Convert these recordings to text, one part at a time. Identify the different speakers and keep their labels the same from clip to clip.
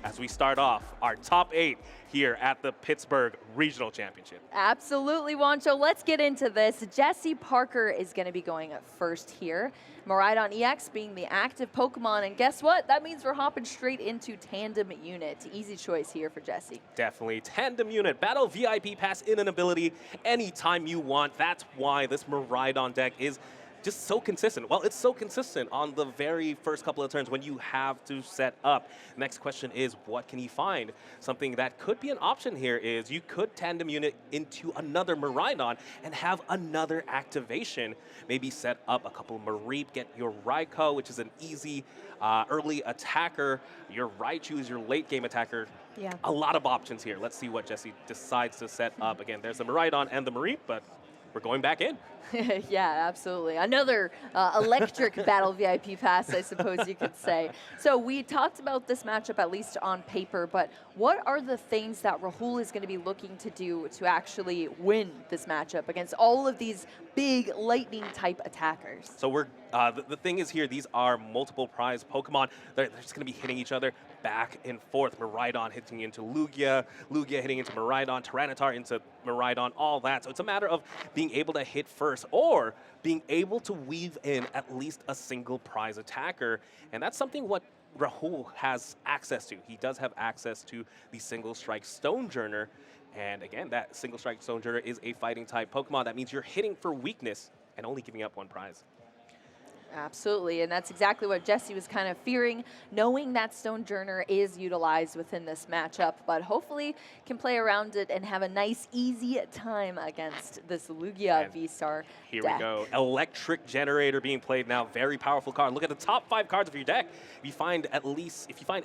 Speaker 1: as we start off our top 8 here at the Pittsburgh Regional Championship.
Speaker 2: Absolutely, Wancho. Let's get into this. Jesse Parker is going to be going first here. Miraidon EX being the active Pokemon, and guess what? That means we're hopping straight into Tandem Unit. Easy choice here for Jesse.
Speaker 1: Definitely. Tandem Unit, Battle VIP Pass in an ability anytime you want. That's why this Miraidon deck is just so consistent. Well, it's so consistent on the very first couple of turns when you have to set up. Next question is, what can he find? Something that could be an option here is you could Tandem Unit into another Miraidon and have another activation. Maybe set up a couple of Mareep, get your Raikou, which is an easy early attacker. Your Raichu is your late game attacker.
Speaker 2: Yeah.
Speaker 1: A lot of options here. Let's see what Jesse decides to set up. Again, there's the Miraidon and the Mareep, but we're going back in.
Speaker 2: Yeah, absolutely. Another electric battle VIP pass, I suppose you could say. So we talked about this matchup, at least on paper, but what are the things that Rahul is going to be looking to do to actually win this matchup against all of these big lightning-type attackers?
Speaker 1: So we're the thing is here, these are multiple prize Pokemon. They're just going to be hitting each other back and forth. Miraidon hitting into Lugia, Lugia hitting into Miraidon, Tyranitar into Miraidon, all that. So it's a matter of being able to hit first or being able to weave in at least a single prize attacker. And that's something what Rahul has access to. He does have access to the single strike Stonejourner. And again, that single strike Stonejourner is a fighting type Pokemon. That means you're hitting for weakness and only giving up one prize.
Speaker 2: Absolutely, and that's exactly what Jesse was kind of fearing, knowing that Stonejourner is utilized within this matchup, but hopefully can play around it and have a nice, easy time against this Lugia V-Star
Speaker 1: Here
Speaker 2: deck.
Speaker 1: we go. Electric Generator being played now. Very powerful card. Look at the top 5 cards of your deck. If you find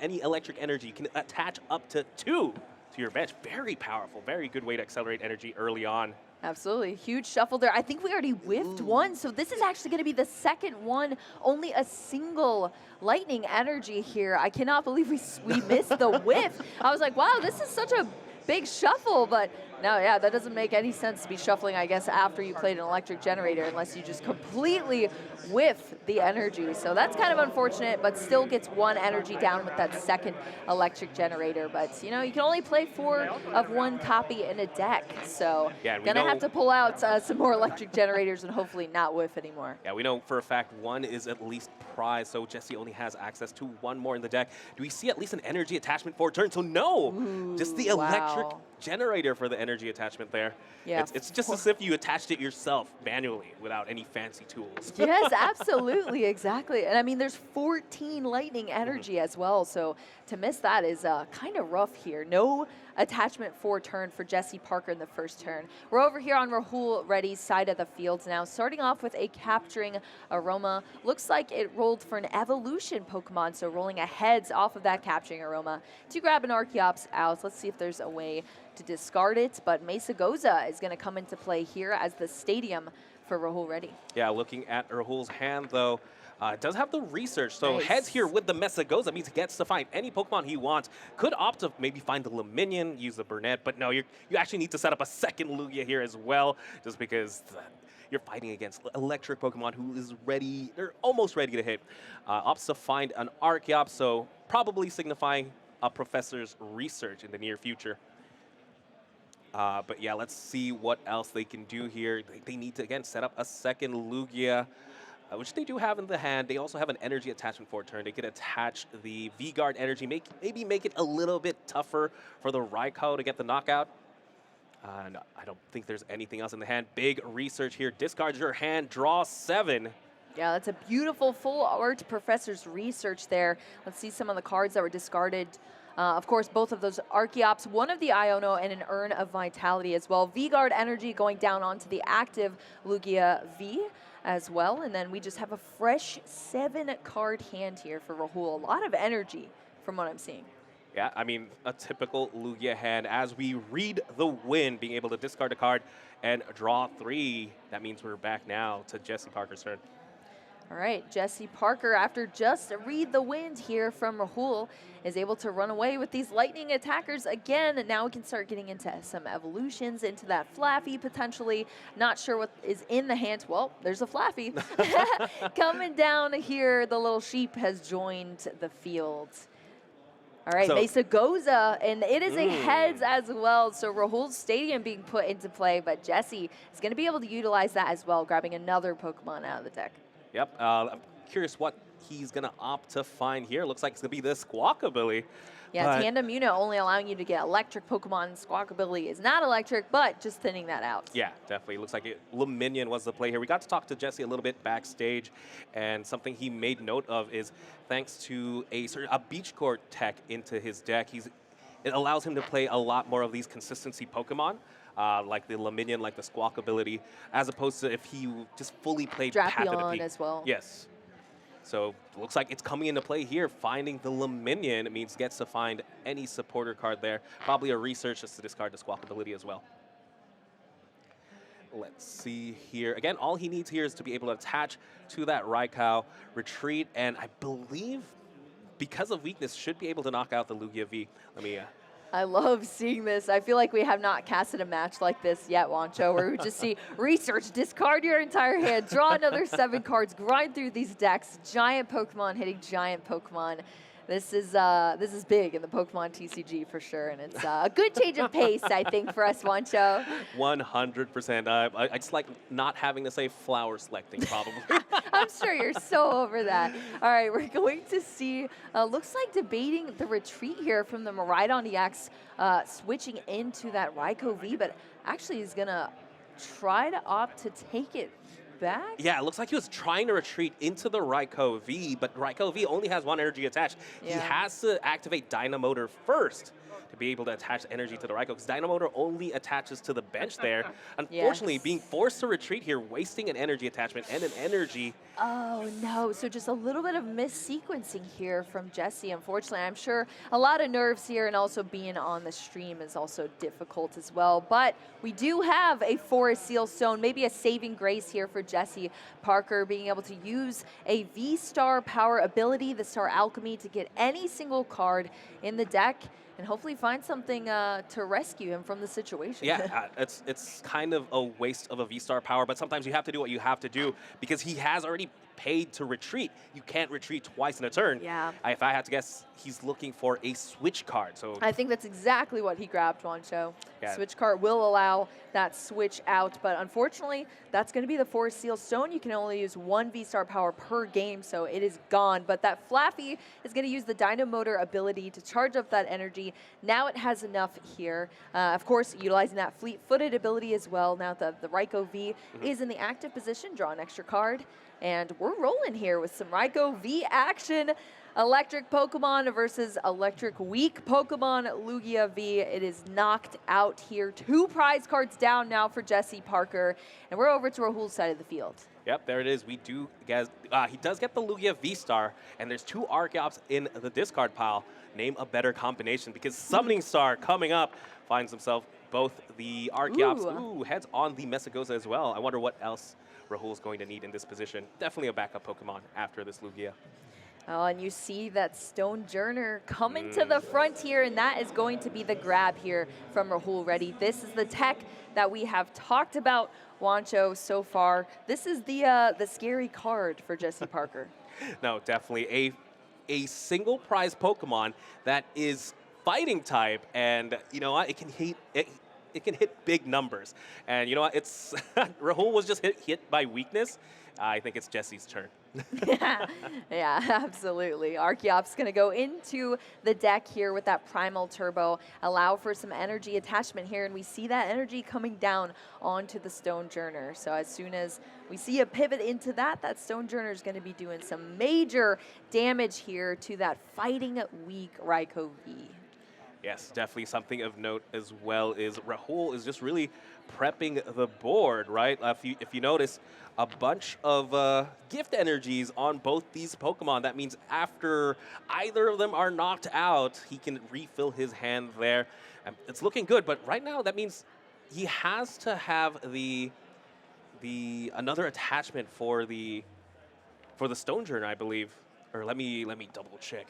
Speaker 1: any electric energy, you can attach up to 2 to your bench. Very powerful. Very good way to accelerate energy early on.
Speaker 2: Absolutely. Huge shuffle there. I think we already whiffed one, so this is actually going to be the second one. Only a single lightning energy here. I cannot believe we missed the whiff. I was like, wow, this is such a big shuffle, but no, yeah, that doesn't make any sense to be shuffling, I guess, after you played an electric generator, unless you just completely whiff the energy. So that's kind of unfortunate, but still gets one energy down with that second electric generator. But, you know, you can only play 4 of 1 copy in a deck. So gonna have to pull out some more electric generators and hopefully not whiff anymore.
Speaker 1: Yeah, we know for a fact 1 is at least prize, so Jesse only has access to 1 more in the deck. Do we see at least an energy attachment for a turn? So no, just the electric generator for the energy attachment there.
Speaker 2: Yeah.
Speaker 1: It's just as if you attached it yourself manually without any fancy tools.
Speaker 2: Yes, absolutely, exactly. And I mean, there's 14 lightning energy as well, so to miss that is kind of rough here. No attachment for turn for Jesse Parker in the first turn. We're over here on Rahul Reddy's side of the field now, starting off with a Capturing Aroma. Looks like it rolled for an Evolution Pokemon, so rolling a heads off of that Capturing Aroma to grab an Archeops out. Let's see if there's a way to discard it, but Mesa Goza is going to come into play here as the stadium for Rahul Reddy.
Speaker 1: Yeah, looking at Rahul's hand, though, it does have the research. So
Speaker 2: Nice.
Speaker 1: heads here with the Mesagoza means he gets to find any Pokemon he wants. Could opt to maybe find the Luminion, use the Burnett, but no, you actually need to set up a second Lugia here as well, just because you're fighting against electric Pokemon who is ready, they're almost ready to hit. Opts to find an Archeops, so probably signifying a Professor's Research in the near future. But yeah, let's see what else they can do here. They need to, again, set up a second Lugia, which they do have in the hand. They also have an energy attachment for a turn. They could attach the V-Guard energy, maybe make it a little bit tougher for the Raikou to get the knockout. No, I don't think there's anything else in the hand. Big research here. Discards your hand, draw 7.
Speaker 2: Yeah, that's a beautiful full art Professor's Research there. Let's see some of the cards that were discarded. Of course, both of those Archeops, one of the Iono, and an Urn of Vitality as well. V-Guard energy going down onto the active Lugia V as well. And then we just have a fresh 7-card hand here for Rahul. A lot of energy from what I'm seeing.
Speaker 1: Yeah, I mean, a typical Lugia hand. As we read the wind, being able to discard a card and draw 3. That means we're back now to Jesse Parker's turn.
Speaker 2: All right, Jesse Parker, after just read the wind here from Rahul, is able to run away with these lightning attackers again. And now we can start getting into some evolutions, into that Flaffy potentially. Not sure what is in the hand. Well, there's a Flaffy. Coming down here, the little sheep has joined the field. All right,
Speaker 1: So-
Speaker 2: Mesa Goza, and it is a heads as well. So Rahul's Stadium being put into play, but Jesse is going to be able to utilize that as well, grabbing another Pokemon out of the deck.
Speaker 1: Yep. I'm curious what he's going to opt to find here. Looks like it's going to be the Squawkabilly.
Speaker 2: Yeah,
Speaker 1: but-
Speaker 2: Tandem Unit only allowing you to get electric Pokemon. Squawkabilly is not electric, but just thinning that out.
Speaker 1: Yeah, definitely. Looks like Luminion was the play here. We got to talk to Jesse a little bit backstage, and something he made note of is thanks to a beach court tech into his deck, it allows him to play a lot more of these consistency Pokemon, like the Luminion, like the Squawkabilly, as opposed to if he just fully played Path of the
Speaker 2: Drapion
Speaker 1: Peak.
Speaker 2: as well.
Speaker 1: Yes. So looks like it's coming into play here. Finding the Luminion, it means gets to find any supporter card there. Probably a research just to discard the Squawkabilly as well. Let's see here. Again, all he needs here is to be able to attach to that Raikou, retreat, and I believe because of weakness, should be able to knock out the Lugia V. Let me...
Speaker 2: I love seeing this. I feel like we have not casted a match like this yet, Wancho, where we just see research, discard your entire hand, draw another 7 cards, grind through these decks, giant Pokemon hitting giant Pokemon. This is big in the Pokemon TCG for sure, and it's a good change of pace, I think, for us, Wancho.
Speaker 1: 100%. I just like not having to say flower selecting, probably.
Speaker 2: I'm sure you're so over that. All right, we're going to see, looks like debating the retreat here from the Miraidon EX, switching into that Raikou V, but actually he's going to try to opt to take it back?
Speaker 1: Yeah, it looks like he was trying to retreat into the Raikou V, but Raikou V only has 1 energy attached.
Speaker 2: Yeah.
Speaker 1: He has to activate Dynamotor first to be able to attach energy to the Raikou, because Dynamotor only attaches to the bench there. Unfortunately,
Speaker 2: Yes.
Speaker 1: being forced to retreat here, wasting an energy attachment and an energy.
Speaker 2: Oh no, so just a little bit of missequencing here from Jesse, unfortunately. I'm sure a lot of nerves here, and also being on the stream is also difficult as well. But we do have a Forest Seal Stone, maybe a saving grace here for Jesse Parker, being able to use a V-Star power ability, the Star Alchemy, to get any single card in the deck and hopefully find something to rescue him from the situation.
Speaker 1: Yeah, it's kind of a waste of a V-Star power, but sometimes you have to do what you have to do because he has already paid to retreat. You can't retreat twice in a turn.
Speaker 2: Yeah.
Speaker 1: If I had to guess, he's looking for a switch card. So
Speaker 2: I think that's exactly what he grabbed, Wancho.
Speaker 1: Yeah.
Speaker 2: Switch card will allow that switch out, but unfortunately, that's going to be the Forest Seal Stone. You can only use 1 V-Star power per game, so it is gone. But that Flaffy is going to use the Dynamotor ability to charge up that energy. Now it has enough here. Of course, utilizing that Fleet-Footed ability as well. Now the Raikou V is in the active position. Draw an extra card. And we're rolling here with some Raikou V action. Electric Pokemon versus electric weak Pokemon Lugia V. It is knocked out here. 2 prize cards down now for Jesse Parker. And we're over to Rahul's side of the field.
Speaker 1: Yep, there it is. We do get, he does get the Lugia V-Star, and there's 2 Archeops in the discard pile. Name a better combination, because Summoning Star coming up finds himself both the Archeops. Ooh, heads on the Mesagoza as well. I wonder what else Rahul's going to need in this position. Definitely a backup Pokemon after this Lugia.
Speaker 2: Oh, and you see that Stonejourner coming to the front here, and that is going to be the grab here from Rahul Reddy. This is the tech that we have talked about, Wancho, so far. This is the scary card for Jesse Parker.
Speaker 1: No, definitely a single prize Pokemon that is fighting type, and you know what? It can hit big numbers. And you know what? It's Rahul was just hit by weakness. I think it's Jesse's turn.
Speaker 2: Yeah, absolutely. Archeop's going to go into the deck here with that Primal Turbo, allow for some energy attachment here, and we see that energy coming down onto the Stonejourner. So as soon as we see a pivot into that, that Stonejourner is going to be doing some major damage here to that fighting weak Raikou V.
Speaker 1: Yes, definitely something of note as well is Rahul is just really prepping the board, right? If you notice, a bunch of gift energies on both these Pokemon. That means after either of them are knocked out, he can refill his hand there. It's looking good, but right now that means he has to have the another attachment for the Stonejourner, I believe. Or let me double check.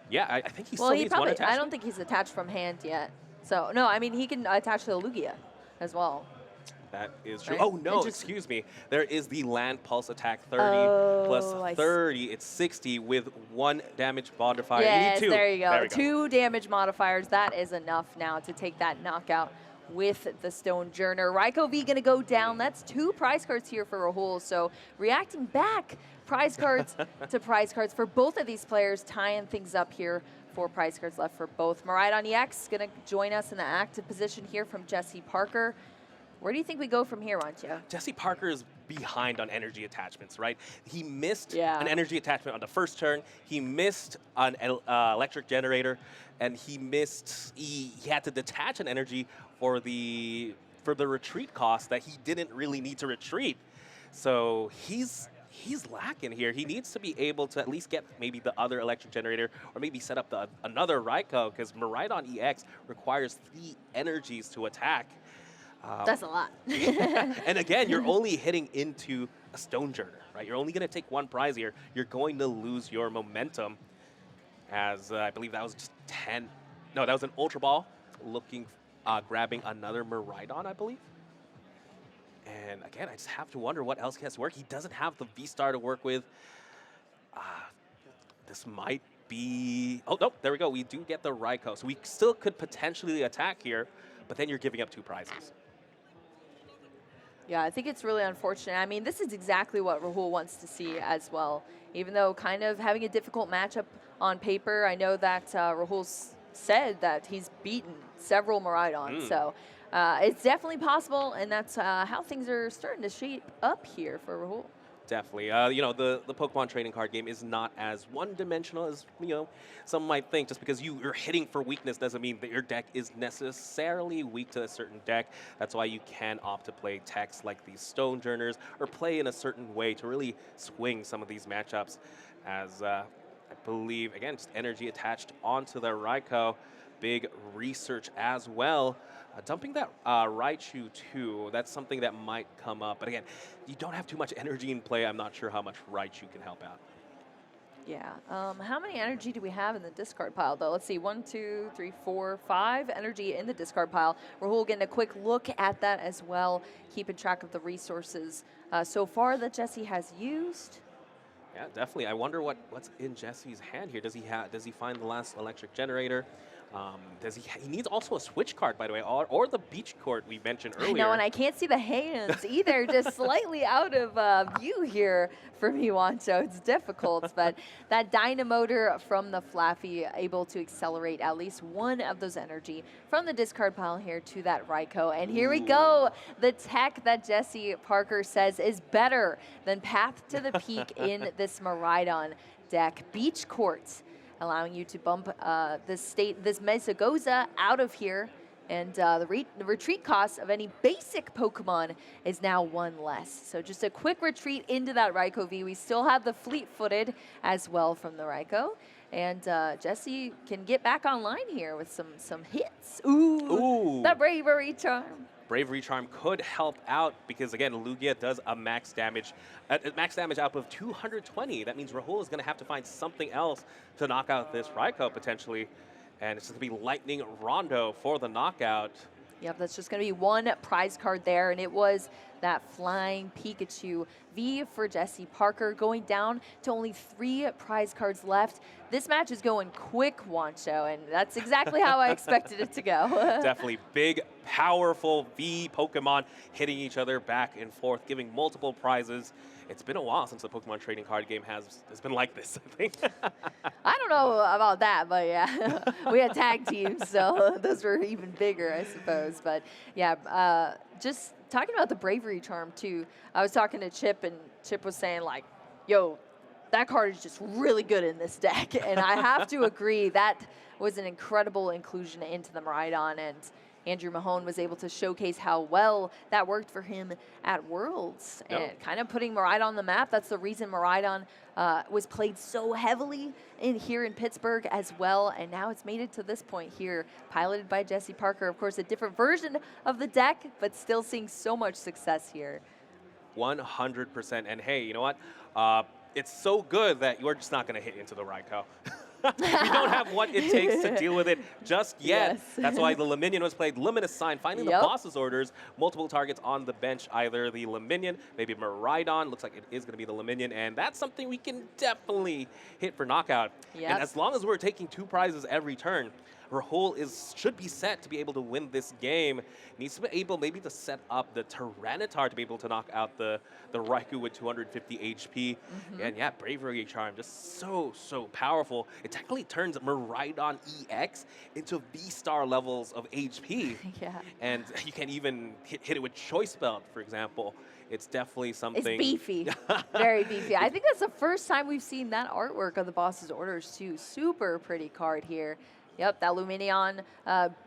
Speaker 1: Yeah, I think he still needs one attachment.
Speaker 2: I don't think he's attached from hand yet. So, no, I mean, he can attach to the Lugia as well.
Speaker 1: That is true.
Speaker 2: Right?
Speaker 1: Oh, no,
Speaker 2: Interesting.
Speaker 1: excuse me. There is the land pulse attack 30
Speaker 2: Oh,
Speaker 1: plus 30. It's 60 with 1 damage modifier. You
Speaker 2: Yes,
Speaker 1: need 2.
Speaker 2: there you go.
Speaker 1: There we go.
Speaker 2: 2 damage modifiers. That is enough now to take that knockout with the Stone Journer. Raikou V gonna go down. That's 2 prize cards here for Rahul. So reacting back, prize cards to prize cards for both of these players, tying things up here. 4 prize cards left for both. Miraidon EX gonna join us in the active position here from Jesse Parker. Where do you think we go from here, Wancho?
Speaker 1: Jesse Parker is behind on energy attachments, right? He missed
Speaker 2: Yeah.
Speaker 1: an energy attachment on the first turn. He missed an electric generator, and he had to detach an energy for the retreat cost that he didn't really need to retreat. So he's lacking here. He needs to be able to at least get maybe the other electric generator or maybe set up another Raikou, because Miraidon EX requires 3 energies to attack.
Speaker 2: That's a lot.
Speaker 1: And again, you're only hitting into a Stone Journer, right? You're only going to take 1 prize here. You're going to lose your momentum, as I believe that was just 10. No, that was an Ultra Ball grabbing another Miraidon, I believe. And again, I just have to wonder what else he has to work. He doesn't have the V-Star to work with. This might be... Oh, no, there we go. We do get the Raikou. So we still could potentially attack here, but then you're giving up 2 prizes.
Speaker 2: Yeah, I think it's really unfortunate. I mean, this is exactly what Rahul wants to see as well. Even though kind of having a difficult matchup on paper, I know that Rahul's said that he's beaten several Miraidons. So it's definitely possible, and that's how things are starting to shape up here for Rahul.
Speaker 1: Definitely. You know, the Pokemon trading card game is not as one-dimensional as, you know, some might think. Just because you're hitting for weakness doesn't mean that your deck is necessarily weak to a certain deck. That's why you can opt to play techs like these Stone Journers or play in a certain way to really swing some of these matchups. As I believe, again, just energy attached onto the Raikou. Big research as well. Dumping that Raichu too, that's something that might come up. But again, you don't have too much energy in play. I'm not sure how much Raichu can help out.
Speaker 2: Yeah. How many energy do we have in the discard pile, though? Let's see. 1, 2, 3, 4, 5 energy in the discard pile. Rahul getting a quick look at that as well, keeping track of the resources so far that Jesse has used.
Speaker 1: Yeah, definitely. I wonder what's in Jesse's hand here. Does he find the last electric generator? He needs also a switch card, by the way, or the beach court we mentioned earlier.
Speaker 2: I know, and I can't see the hands either, just slightly out of view here for me, Wancho. It's difficult, but that Dynamotor from the Flaffy able to accelerate at least 1 of those energy from the discard pile here to that Raikou. And here we go. The tech that Jesse Parker says is better than Path to the Peak in this Miraidon deck. Beach Court, allowing you to bump this Mesagoza out of here. And the retreat cost of any basic Pokemon is now 1 less. So just a quick retreat into that Raikou V. We still have the fleet-footed as well from the Raikou. And Jesse can get back online here with some hits. Ooh. The Bravery Charm.
Speaker 1: Bravery Charm could help out because, again, Lugia does a max damage output of 220. That means Rahul is going to have to find something else to knock out this Raikou potentially. And it's going to be Lightning Rondo for the knockout.
Speaker 2: Yep, that's just going to be 1 prize card there, and it was that Flying Pikachu V for Jesse Parker, going down to only 3 prize cards left. This match is going quick, Wancho, and that's exactly how I expected it to go.
Speaker 1: Definitely big, powerful V Pokemon hitting each other back and forth, giving multiple prizes. It's been a while since the Pokemon trading card game has been like this, I think.
Speaker 2: I don't know about that, but yeah, we had tag teams, so those were even bigger, I suppose. But yeah, just talking about the Bravery Charm too, I was talking to Chip, and Chip was saying like, yo, that card is just really good in this deck. And I have to agree, that was an incredible inclusion into the Miraidon, and Andrew Mahone was able to showcase how well that worked for him at Worlds.
Speaker 1: Yep.
Speaker 2: And kind of putting Miraidon on the map. That's the reason Miraidon was played so heavily here in Pittsburgh as well. And now it's made it to this point here, piloted by Jesse Parker. Of course, a different version of the deck, but still seeing so much success here.
Speaker 1: 100%. And hey, you know what? It's so good that you're just not going to hit into the Raikou. We don't have what it takes to deal with it just yet.
Speaker 2: Yes.
Speaker 1: That's why the Luminion was played. Luminous Sign, finding the boss's orders, multiple targets on the bench, either the Luminion, maybe Miraidon. Looks like it is going to be the Luminion, and that's something we can definitely hit for knockout.
Speaker 2: Yep.
Speaker 1: And as long as we're taking 2 prizes every turn, Rahul should be set to be able to win this game. Needs to be able maybe to set up the Tyranitar to be able to knock out the Raikou with 250 HP. And yeah, Bravery Charm, just so powerful. It technically turns Miraidon EX into V-Star levels of HP.
Speaker 2: Yeah.
Speaker 1: And you can even hit it with Choice Belt, for example. It's definitely something.
Speaker 2: It's beefy, very beefy. I think that's the first time we've seen that artwork of the boss's orders too. Super pretty card here. Yep, that Luminion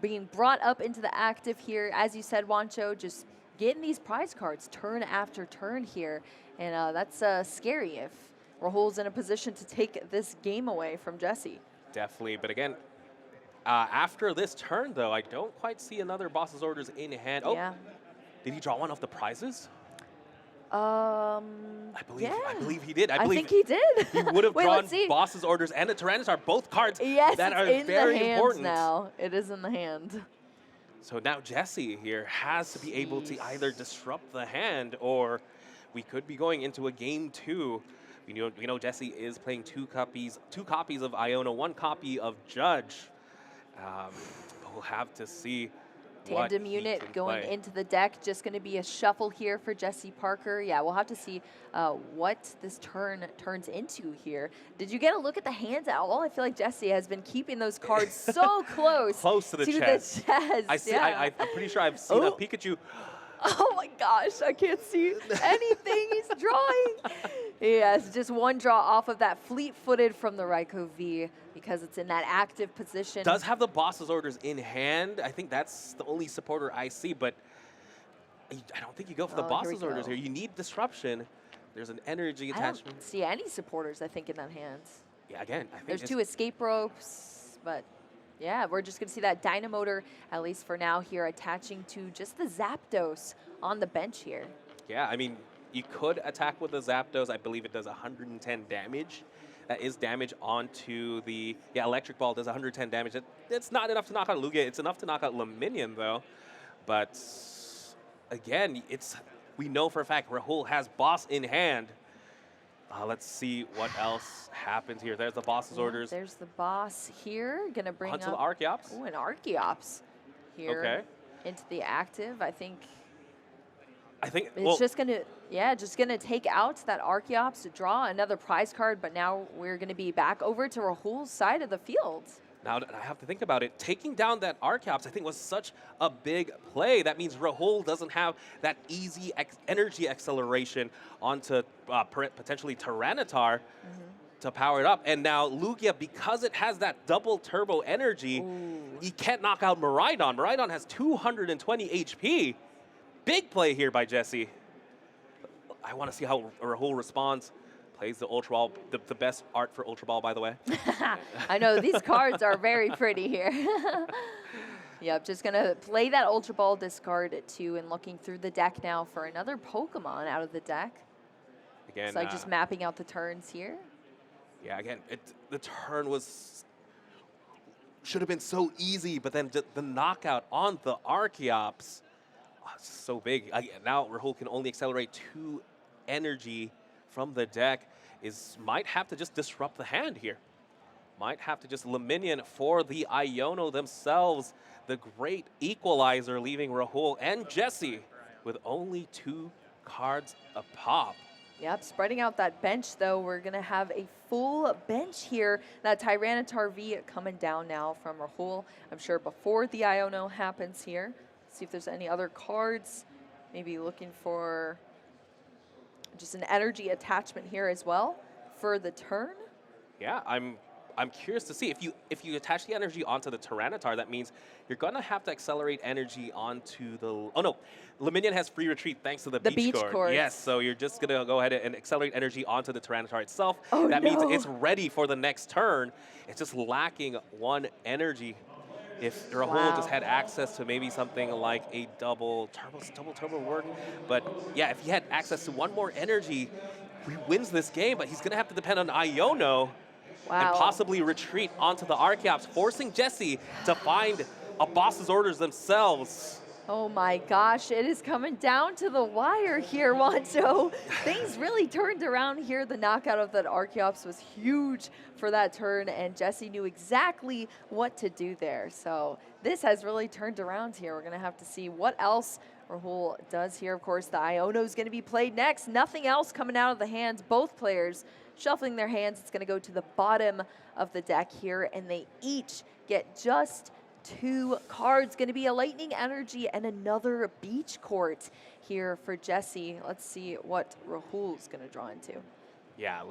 Speaker 2: being brought up into the active here. As you said, Wancho, just getting these prize cards turn after turn here. And that's scary if Rahul's in a position to take this game away from Jesse.
Speaker 1: Definitely, but again, after this turn, though, I don't quite see another boss's orders in hand. Oh,
Speaker 2: Yeah.
Speaker 1: did he draw one off the prizes?
Speaker 2: I
Speaker 1: I believe he did.
Speaker 2: I think he did.
Speaker 1: He would have
Speaker 2: Wait,
Speaker 1: drawn
Speaker 2: let's see.
Speaker 1: boss's orders and a Tyranitar, both cards
Speaker 2: Yes,
Speaker 1: that are
Speaker 2: it's in
Speaker 1: very
Speaker 2: the hands
Speaker 1: important.
Speaker 2: now. It is in the hand.
Speaker 1: So now Jesse here has to be able to either disrupt the hand, or we could be going into a game 2. We know Jesse is playing two copies of Iono, 1 copy of Judge. But we'll have to see.
Speaker 2: Tandem unit going into the deck. Just going to be a shuffle here for Jesse Parker. Yeah, we'll have to see what this turn turns into here. Did you get a look at the hands at all? I feel like Jesse has been keeping those cards so close
Speaker 1: to the chest.
Speaker 2: I see.
Speaker 1: I'm pretty sure I've seen a Pikachu.
Speaker 2: Oh my gosh, I can't see anything he's drawing. Yes, just one draw off of that fleet-footed from the Raikou V because it's in that active position.
Speaker 1: Does have the boss's orders in hand. I think that's the only supporter I see, but I don't think you go for the boss's orders here. You need disruption. There's an energy attachment.
Speaker 2: I don't see any supporters, I think, in that hands.
Speaker 1: Yeah, again, I think
Speaker 2: There's 2 escape ropes, but yeah, we're just going to see that Dynamotor, at least for now here, attaching to just the Zapdos on the bench here.
Speaker 1: Yeah, I mean, you could attack with the Zapdos. I believe it does 110 damage. That is damage onto the... Yeah, Electric Ball does 110 damage. It's not enough to knock out Lugia. It's enough to knock out Luminion, though. But again, we know for a fact Rahul has boss in hand. Let's see what else happens here. There's the boss's orders.
Speaker 2: There's the boss here. Going to bring
Speaker 1: onto
Speaker 2: up...
Speaker 1: the Archeops.
Speaker 2: Oh, an Archeops here into the active. I think it's just going to take out that Archeops to draw another prize card, but now we're going to be back over to Rahul's side of the field.
Speaker 1: Now I have to think about it. Taking down that Archeops, I think, was such a big play. That means Rahul doesn't have that easy energy acceleration onto potentially Tyranitar to power it up. And now Lugia, because it has that double turbo energy, he can't knock out Miraidon. Miraidon has 220 HP. Big play here by Jesse. I want to see how Rahul responds. Plays the Ultra Ball, the best art for Ultra Ball, by the way.
Speaker 2: I know, these cards are very pretty here. Yep, just going to play that Ultra Ball, discard it too, and looking through the deck now for another Pokemon out of the deck.
Speaker 1: Again,
Speaker 2: so just mapping out the turns here.
Speaker 1: Yeah, again, the turn should have been so easy, but then the knockout on the Archeops, it's so big. Now Rahul can only accelerate 2 energy from the deck. Might have to just disrupt the hand here. Might have to just Luminion for the Iono themselves. The great equalizer, leaving Rahul and Jesse with only 2 cards a pop.
Speaker 2: Yep, spreading out that bench, though, we're going to have a full bench here. That Tyranitar V coming down now from Rahul. I'm sure before the Iono happens here. See if there's any other cards. Maybe looking for just an energy attachment here as well for the turn.
Speaker 1: Yeah, I'm curious to see if you attach the energy onto the Tyranitar. That means you're gonna have to accelerate energy onto the. Oh no, Luminion has free retreat thanks to the beach cord. Yes, so you're just gonna go ahead and accelerate energy onto the Tyranitar itself.
Speaker 2: Oh,
Speaker 1: that means it's ready for the next turn. It's just lacking 1 energy. If Rahul just had access to maybe something like a double turbo work. But yeah, if he had access to 1 more energy, he wins this game, but he's gonna have to depend on Iono. and possibly retreat onto the Archeops, forcing Jesse to find a boss's orders themselves.
Speaker 2: Oh my gosh, it is coming down to the wire here, Wancho. Things really turned around here. The knockout of that Archeops was huge for that turn, and Jesse knew exactly what to do there. So this has really turned around here. We're gonna have to see what else Rahul does here. Of course, the Iono is gonna be played next. Nothing else coming out of the hands. Both players shuffling their hands. It's gonna go to the bottom of the deck here, and they each get just 2 cards. Going to be a Lightning Energy and another Beach Court here for Jesse. Let's see what Rahul's going to draw into.
Speaker 1: Yeah,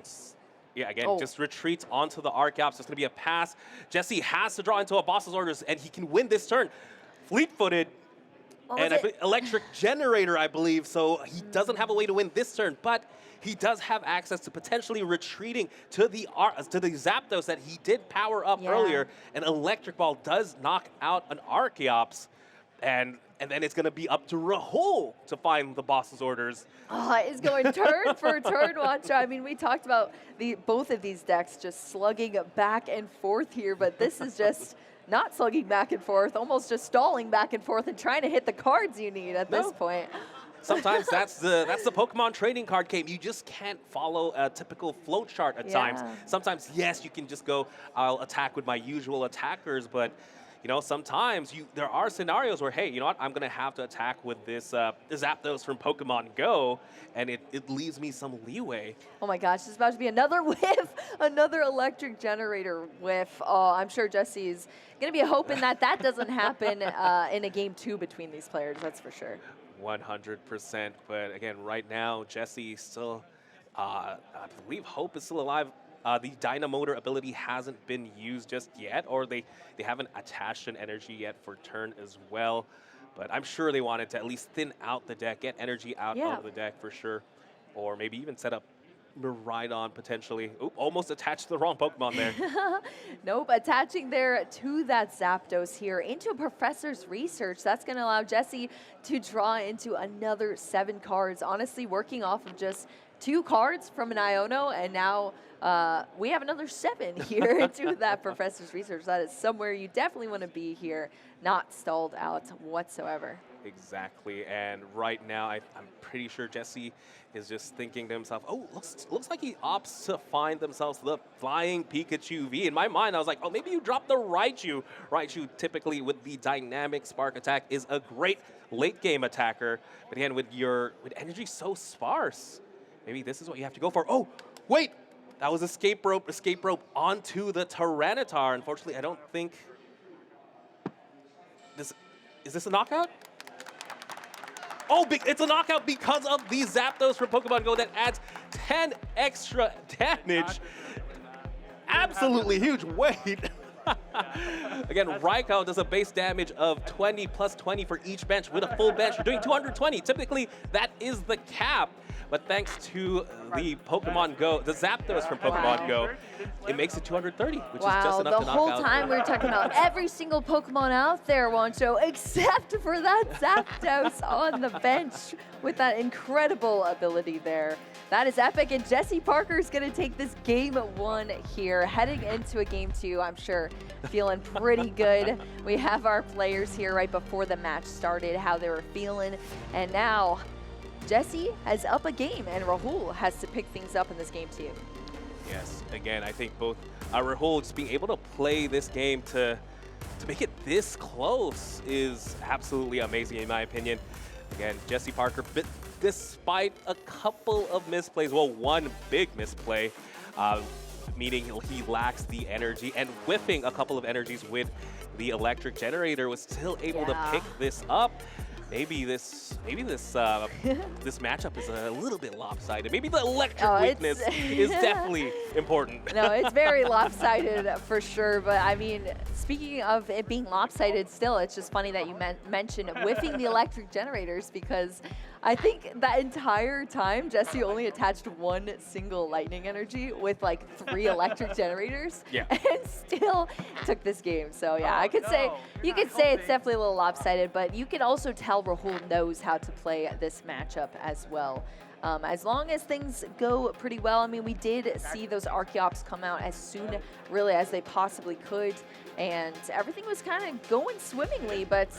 Speaker 1: again, just retreats onto the Archeops. It's going to be a pass. Jesse has to draw into a boss's orders, and he can win this turn. Fleet-footed and electric generator, I believe, so he doesn't have a way to win this turn, but he does have access to potentially retreating to the Zapdos that he did power up earlier. An Electric Ball does knock out an Archeops, and then it's going to be up to Rahul to find the boss's orders.
Speaker 2: Oh, it's going turn for turn, Wancho. I mean, we talked about both of these decks just slugging back and forth here, but this is just not slugging back and forth, almost just stalling back and forth and trying to hit the cards you need at this point.
Speaker 1: Sometimes that's the Pokemon trading card game. You just can't follow a typical flow chart at times. Sometimes, yes, you can just go, I'll attack with my usual attackers, but you know, sometimes there are scenarios where, hey, you know what, I'm gonna have to attack with this Zapdos from Pokemon Go, and it leaves me some leeway.
Speaker 2: Oh my gosh, there's about to be another whiff, another electric generator whiff. Oh, I'm sure Jesse's gonna be hoping that doesn't happen in a game 2 between these players, that's for sure.
Speaker 1: 100%, but again, right now, Jesse still, I believe Hope is still alive. The Dynamotor ability hasn't been used just yet, or they haven't attached an energy yet for turn as well. But I'm sure they wanted to at least thin out the deck, get energy out of the deck for sure, or maybe even set up Miraidon potentially. Oop, almost attached the wrong Pokemon there.
Speaker 2: Nope, attaching there to that Zapdos here into a Professor's Research. That's going to allow Jesse to draw into another 7 cards. Honestly, working off of just 2 cards from an Iono, and now we have another 7 here into that Professor's Research. That is somewhere you definitely want to be here, not stalled out whatsoever.
Speaker 1: Exactly, and right now I'm pretty sure Jesse is just thinking to himself, oh, looks like he opts to find themselves the Flying Pikachu V. In my mind, I was like, oh, maybe you dropped the Raichu. Raichu typically with the dynamic spark attack is a great late game attacker, but again, with energy so sparse, maybe this is what you have to go for. Oh, wait, that was escape rope onto the Tyranitar. Unfortunately, I don't think is this a knockout? Oh, it's a knockout because of the Zapdos from Pokemon Go that adds 10 extra damage. Absolutely huge weight. Again, Raikou does a base damage of 20 plus 20 for each bench. With a full bench, you're doing 220. Typically, that is the cap. But thanks to the Pokemon Go, the Zapdos from Pokemon Go, it makes it 230, which is just enough to knock out.
Speaker 2: The whole time we were talking about every single Pokemon out there, Wancho, except for that Zapdos on the bench with that incredible ability there. That is epic, and Jesse Parker is going to take this game 1 here, heading into a game 2, I'm sure, feeling pretty good. We have our players here right before the match started, how they were feeling, and now Jesse has up a game, and Rahul has to pick things up in this game too.
Speaker 1: Yes, again, I think both Rahul just being able to play this game to make it this close is absolutely amazing in my opinion. Again, Jesse Parker, despite a couple of misplays, well, one big misplay, meaning he lacks the energy, and whiffing a couple of energies with the electric generator, was still able to pick this up. Maybe this matchup is a little bit lopsided. Maybe the electric weakness is definitely important.
Speaker 2: No, it's very lopsided for sure. But I mean, speaking of it being lopsided still, it's just funny that you mentioned whiffing the electric generators, because I think that entire time Jesse only attached 1 single lightning energy with like 3 electric generators, and still took this game. So yeah, you could say it's definitely a little lopsided, but you can also tell Rahul knows how to play this matchup as well. as long as things go pretty well. I mean, we did see those Archeops come out as soon, really, as they possibly could, and everything was kind of going swimmingly, but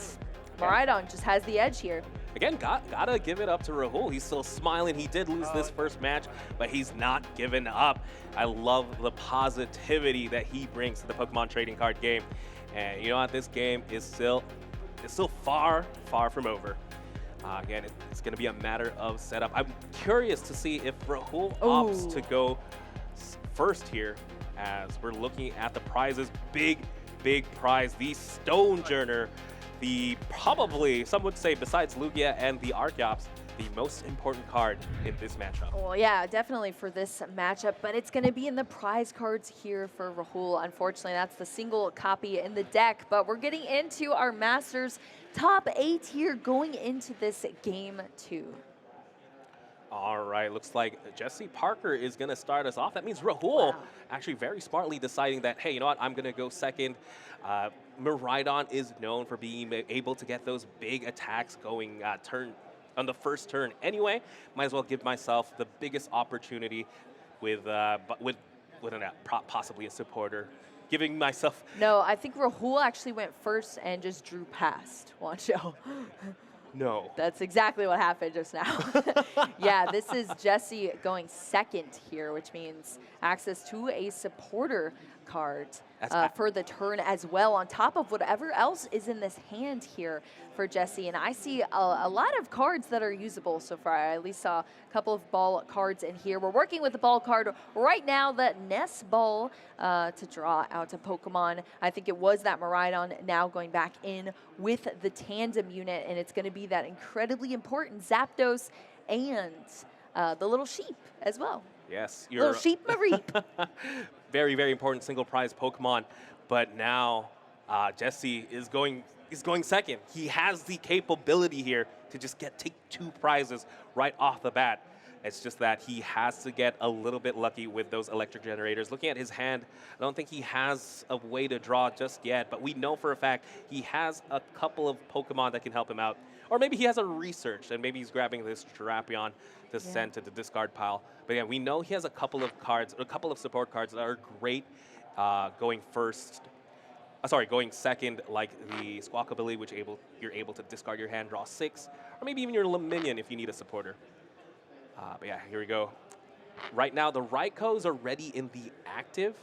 Speaker 2: Miraidon just has the edge here.
Speaker 1: Again, gotta give it up to Rahul. He's still smiling. He did lose this first match, but he's not given up. I love the positivity that he brings to the Pokemon trading card game. And you know what? This game is still far, far from over. Again, it's going to be a matter of setup. I'm curious to see if Rahul opts to go first here, as we're looking at the prizes. Big prize, the Stonejourner. Probably, some would say, besides Lugia and the Archeops, the most important card in this matchup.
Speaker 2: Well, yeah, definitely for this matchup, but it's going to be in the prize cards here for Rahul. Unfortunately, that's the single copy in the deck, but we're getting into our Masters top 8 here going into this game 2.
Speaker 1: All right, looks like Jesse Parker is going to start us off. That means Rahul actually very smartly deciding that, hey, you know what, I'm going to go second. Miraidon is known for being able to get those big attacks going on the first turn anyway. Might as well give myself the biggest opportunity with possibly a supporter. Giving myself...
Speaker 2: No, I think Rahul actually went first and just drew past Wancho.
Speaker 1: No.
Speaker 2: That's exactly what happened just now. Yeah, this is Jesse going second here, which means access to a supporter card for the turn as well, on top of whatever else is in this hand here for Jesse. And I see a lot of cards that are usable so far. I at least saw a couple of ball cards in here. We're working with the ball card right now, the Nest Ball, to draw out a Pokemon. I think it was that Miraidon, now going back in with the tandem unit, and it's going to be that incredibly important Zapdos and the little sheep as well.
Speaker 1: Yes,
Speaker 2: little sheep Mareep.
Speaker 1: Very, very important single prize Pokemon. But now Jesse is going second. He has the capability here to just take 2 prizes right off the bat. It's just that he has to get a little bit lucky with those electric generators. Looking at his hand, I don't think he has a way to draw just yet, but we know for a fact he has a couple of Pokemon that can help him out. Or maybe he has a research, and maybe he's grabbing this Drapion to send to the discard pile. But yeah, we know he has a couple of cards, a couple of support cards that are great going going second, like the Squawk ability, which you're able to discard your hand, draw 6, or maybe even your minion if you need a supporter. But yeah, here we go. Right now, the Raikou's are already in the active,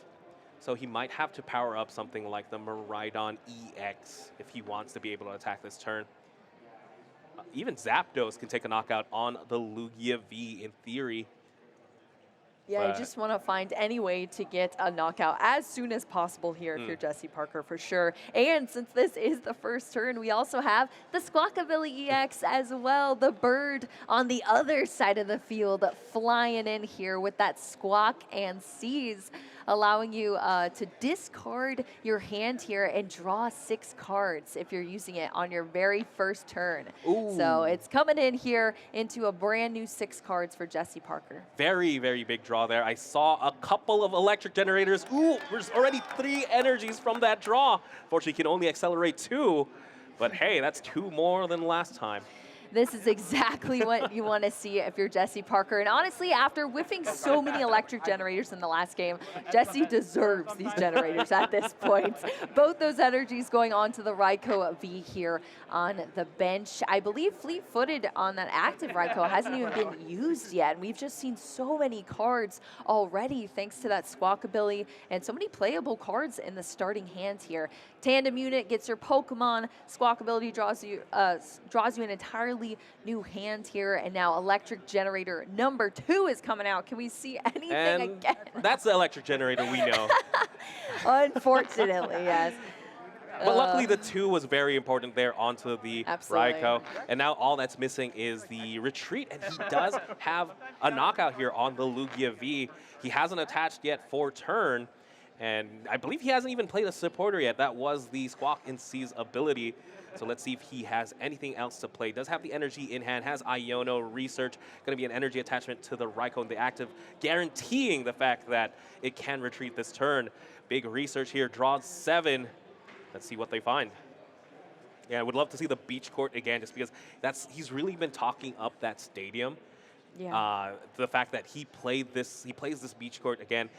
Speaker 1: so he might have to power up something like the Miraidon EX if he wants to be able to attack this turn. Even Zapdos can take a knockout on the Lugia V in theory.
Speaker 2: Yeah, you just want to find any way to get a knockout as soon as possible here if you're Jesse Parker, for sure. And since this is the first turn, we also have the Squawkabilly EX as well. The bird on the other side of the field flying in here with that Squawk and Seize, allowing you to discard your hand here and draw 6 cards if you're using it on your very first turn. Ooh. So it's coming in here into a brand new 6 cards for Jesse Parker.
Speaker 1: Very, very big draw there. I saw a couple of electric generators. Ooh, there's already 3 energies from that draw. Fortunately, you can only accelerate 2, but hey, that's 2 more than last time.
Speaker 2: This is exactly what you want to see if you're Jesse Parker. And honestly, after whiffing so many electric generators in the last game, Jesse deserves these generators at this point. Both those energies going on to the Raikou V here on the bench. I believe Fleet-Footed on that active Raikou hasn't even been used yet. And we've just seen so many cards already thanks to that Squawkabilly and so many playable cards in the starting hand here. Tandem unit gets your Pokemon. Squawkabilly draws you an entirely new hand here, and now electric generator number 2 is coming out. Can we see anything again?
Speaker 1: That's the electric generator we know.
Speaker 2: Unfortunately, yes.
Speaker 1: But luckily, the 2 was very important there onto the Raikou. And now all that's missing is the retreat, and he does have a knockout here on the Lugia V. He hasn't attached yet for turn, and I believe he hasn't even played a supporter yet. That was the Squawk and Seize ability. So let's see if he has anything else to play. Does have the energy in hand, has Iono Research, going to be an energy attachment to the Raikou in the active, guaranteeing the fact that it can retreat this turn. Big research here, draws 7. Let's see what they find. Yeah, I would love to see the beach court again, just because he's really been talking up that stadium.
Speaker 2: Yeah.
Speaker 1: The fact that he plays this beach court again,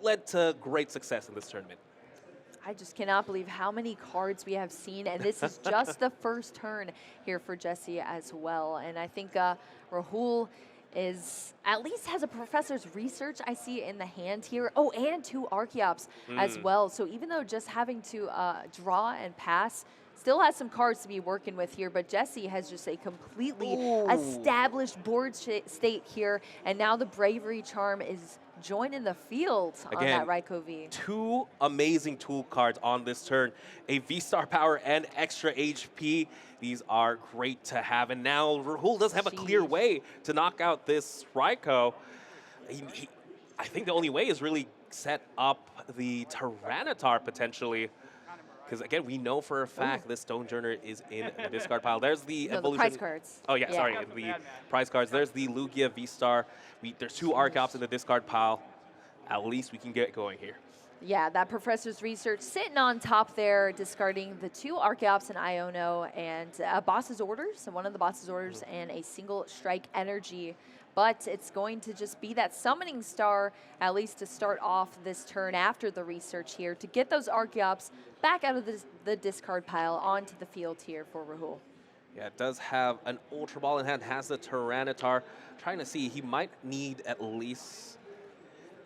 Speaker 1: led to great success in this tournament.
Speaker 2: I just cannot believe how many cards we have seen, and this is just the first turn here for Jesse as well. And I think Rahul is at least has a professor's research I see in the hand here. Oh, and 2 Archeops as well. So even though just having to draw and pass, still has some cards to be working with here, but Jesse has just a completely established board state here, and now the Bravery Charm is joining the field on that Raikou V.
Speaker 1: 2 amazing tool cards on this turn. A V-Star Power and extra HP. These are great to have. And now Rahul does have a clear way to knock out this Raikou. I think the only way is really set up the Tyranitar potentially. Because again, we know for a fact this Stonejourner is in the discard pile. There's the evolution.
Speaker 2: The prize cards.
Speaker 1: Oh yeah, sorry, the prize cards. There's the Lugia V-Star. There's 2 Archeops in the discard pile. At least we can get going here.
Speaker 2: Yeah, that professor's research sitting on top there, discarding the 2 Archeops and Iono and boss's orders, so one of the boss's orders and a single strike energy. But it's going to just be that summoning star, at least to start off this turn after the research here, to get those Archeops back out of the discard pile onto the field here for Rahul.
Speaker 1: Yeah, it does have an Ultra Ball in hand, has the Tyranitar. Trying to see, he might need at least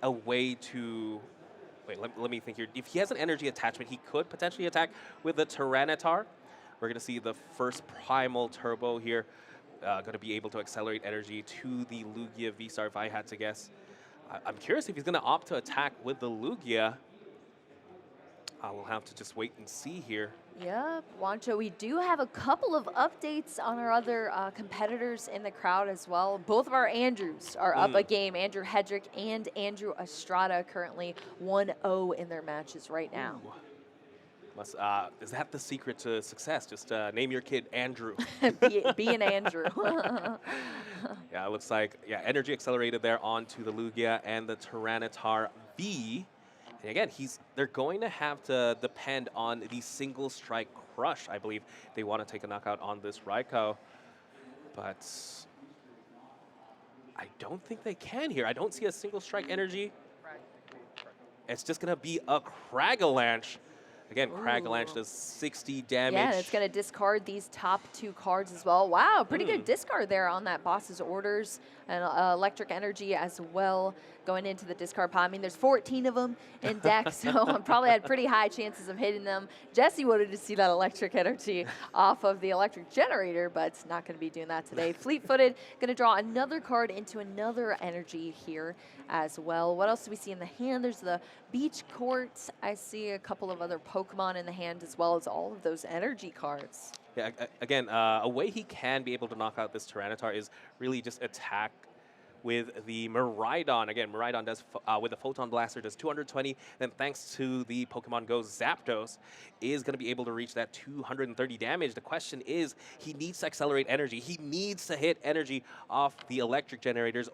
Speaker 1: a way to... Wait, let me think here. If he has an energy attachment, he could potentially attack with the Tyranitar. We're going to see the first Primal Turbo here. Going to be able to accelerate energy to the Lugia V-Star, if I had to guess. I'm curious if he's going to opt to attack with the Lugia. We'll have to just wait and see here.
Speaker 2: Yep, Wancho, we do have a couple of updates on our other competitors in the crowd as well. Both of our Andrews are up a game. Andrew Hedrick and Andrew Estrada currently 1-0 in their matches right now.
Speaker 1: Is that the secret to success? Just name your kid Andrew.
Speaker 2: be an Andrew.
Speaker 1: Yeah, it looks like energy accelerated there onto the Lugia and the Tyranitar V. And again, they're going to have to depend on the single strike crush, I believe. They want to take a knockout on this Raikou. But I don't think they can here. I don't see a single strike energy. It's just going to be a Cragalanche. Again, Cragalanche does 60 damage.
Speaker 2: Yeah, it's going to discard these top 2 cards as well. Wow, pretty good discard there on that boss's orders and electric energy as well going into the discard pile. I mean, there's 14 of them in deck, so I probably had pretty high chances of hitting them. Jesse wanted to see that electric energy off of the electric generator, but it's not going to be doing that today. Fleet-footed, going to draw another card into another energy here as well. What else do we see in the hand? There's the Beach Court. I see a couple of other Pokemon in the hand as well as all of those energy cards.
Speaker 1: Yeah, again, a way he can be able to knock out this Tyranitar is really just attack with the Miraidon. Again, Miraidon does, with the Photon Blaster, does 220. Then thanks to the Pokemon Go Zapdos, is going to be able to reach that 230 damage. The question is, he needs to accelerate energy. He needs to hit energy off the electric generators,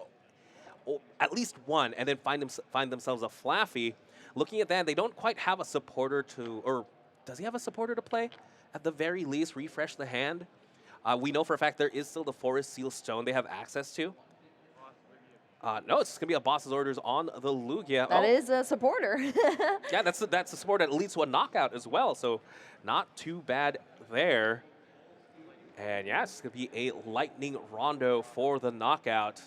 Speaker 1: at least one, and then find themselves a Flaffy. Looking at that, they don't quite have a supporter to, or does he have a supporter to play? At the very least, refresh the hand. We know for a fact there is still the Forest Seal Stone they have access to. No, it's going to be a boss's orders on the Lugia.
Speaker 2: That is a supporter.
Speaker 1: Yeah, that's a support that leads to a knockout as well, so not too bad there. And yeah, it's going to be a Lightning Rondo for the knockout.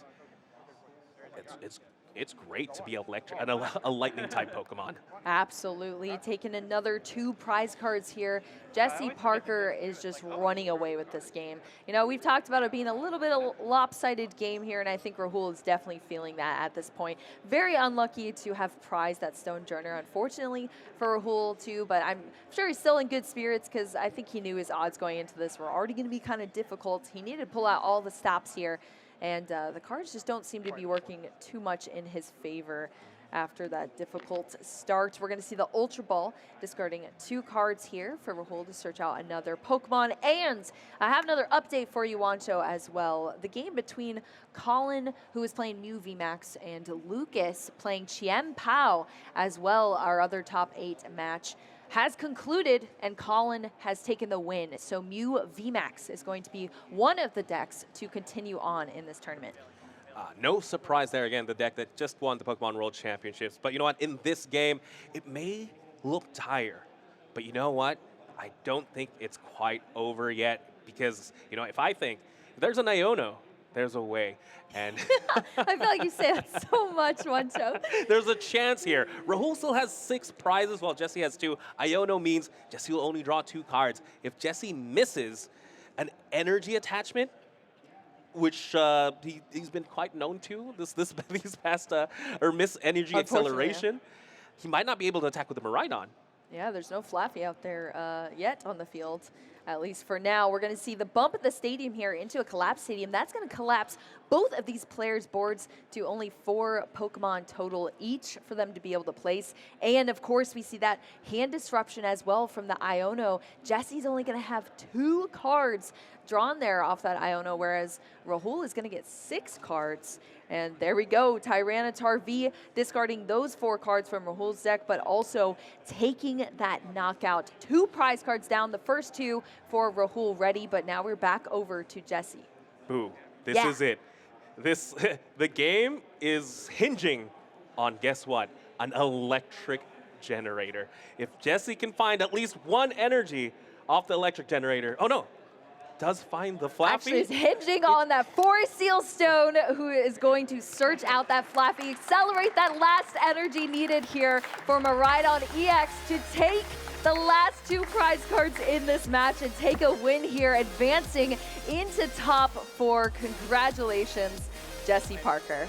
Speaker 1: It's great to be a lightning-type Pokemon.
Speaker 2: Absolutely. Taking another 2 prize cards here. Jesse Parker is just running away with this game. You know, we've talked about it being a little bit of a lopsided game here, and I think Rahul is definitely feeling that at this point. Very unlucky to have prized that Stonejourner, unfortunately, for Rahul too, but I'm sure he's still in good spirits because I think he knew his odds going into this were already going to be kind of difficult. He needed to pull out all the stops here. And the cards just don't seem to be working too much in his favor after that difficult start. We're going to see the Ultra Ball discarding 2 cards here for Rahul to search out another Pokemon. And I have another update for you, Wancho, as well. The game between Colin, who is playing Mew VMAX, and Lucas playing Chien Pao as well, our other top 8 match. has concluded, and Colin has taken the win. So Mew VMAX is going to be one of the decks to continue on in this tournament.
Speaker 1: No surprise there. Again, the deck that just won the Pokemon World Championships. But you know what? In this game, it may look dire. But you know what? I don't think it's quite over yet. Because, you know, if there's an Iono, there's a way. And
Speaker 2: I feel like you say that so much, Wancho.
Speaker 1: there's a chance here. Rahul still has 6 prizes while Jesse has 2. Iono means Jesse will only draw 2 cards. If Jesse misses an energy attachment, which he's been quite known to these past, or miss energy acceleration, he might not be able to attack with the Miraidon.
Speaker 2: Yeah, there's no Flaffy out there yet on the field, at least for now. We're going to see the bump at the stadium here into a collapse stadium. That's going to collapse both of these players' boards to only 4 Pokemon total each for them to be able to place. And, of course, we see that hand disruption as well from the Iono. Jesse's only going to have 2 cards drawn there off that Iono, whereas Rahul is going to get 6 cards. And there we go, Tyranitar V discarding those 4 cards from Rahul's deck, but also taking that knockout. 2 prize cards down, the first 2 for Rahul Reddy, but now we're back over to Jesse.
Speaker 1: Boo, this is it. The game is hinging on, guess what? An electric generator. If Jesse can find at least 1 energy off the electric generator, oh no, does find the Flaffy.
Speaker 2: Actually, is hinging on that Forest Seal Stone, who is going to search out that Flaffy, accelerate that last energy needed here for Miraidon EX to take the last 2 prize cards in this match and take a win here, advancing into top 4. Congratulations, Jesse Parker.